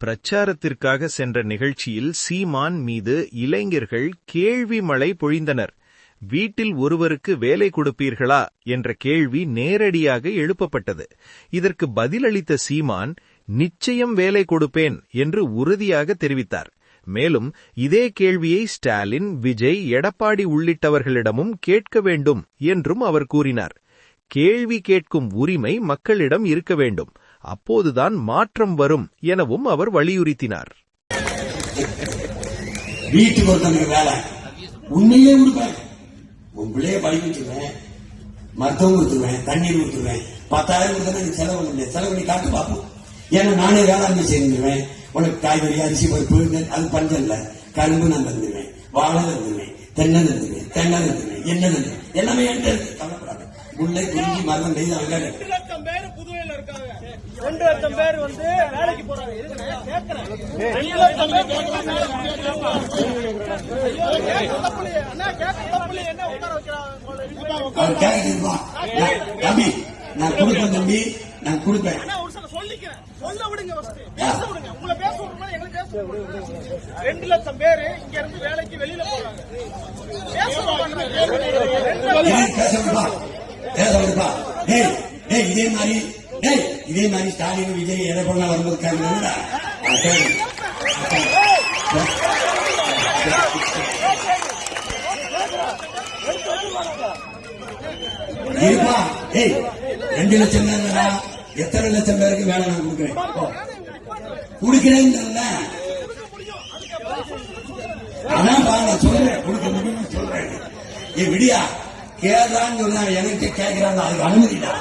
பிரச்சாரத்திற்காக சென்ற நிகழ்ச்சியில் சீமான் மீது இளைஞர்கள் கேள்வி மழை பொழிந்தனர். வீட்டில் ஒருவருக்கு வேலை கொடுப்பீர்களா என்ற கேள்வி நேரடியாக எழுப்பப்பட்டது. இதற்கு பதிலளித்த சீமான், நிச்சயம் வேலை கொடுப்பேன் என்று உறுதியாக தெரிவித்தார். மேலும் இதே கேள்வியை ஸ்டாலின், விஜய், எடப்பாடி உள்ளிட்டவர்களிடமும் கேட்க வேண்டும் என்றும் அவர் கூறினார். கேள்வி கேட்கும் உரிமை மக்களிடம் இருக்க வேண்டும், அப்போதுதான் மாற்றம் வரும் எனவும் அவர் வலியுறுத்தினார். வீட்டுக்கு ஒருத்தனுக்கு வேலை உண்மையிலே கொடுப்பேன். உன் பிள்ளைய படிக்க வச்சுருவேன், மருத்துவம் கொடுத்துருவேன், தண்ணீர் கொடுத்துருவேன். 10,000 கொடுத்தா செலவு பண்ண செலவு பண்ணி காட்டு பார்ப்போம். ஏன்னா நானே வேளாண்மை செஞ்சிருவேன். உனக்கு காய்கறி, அரிசி, பருப்பு அது பஞ்சம் இல்ல. கரும்பு நான் தந்துடுவேன், வாழை தந்துடுவேன், தென்னை தந்துடுவேன், தென்னை தந்துடுவேன், எண்ணெய் தந்துடுவேன். எல்லாமே என்கிட்ட இருக்கு, கவலைப்படாது. முல்லை, குறிஞ்சி, மரம், நெய்து அங்கே 2 லட்சம் பேர் வந்து வேலைக்கு போறாங்க. தம்பி நான் கொடுப்பேன், தம்பி நான் கொடுப்பேன். சொல்ல விடுங்க, உங்களை பேச விடுமா? எங்களுக்கு பேச 2 லட்சம் பேரு இங்க இருந்து வேலைக்கு வெளியில போறாங்க. இதே மாதிரி ஸ்டாலின், விஜய், எடப்பாடி வரும்போது இருப்பா. 2 லட்சம் பேர், எத்தனை லட்சம் பேருக்கு வேலை நான் கொடுக்கிறேன். அதான் பாருங்க, சொல்றேன், கொடுக்க முடியும்னு சொல்றேன். விடியா கேட்கறான்னு சொன்னா எனக்கு கேட்கிறாங்க, அதுக்கு அனுமதிடா.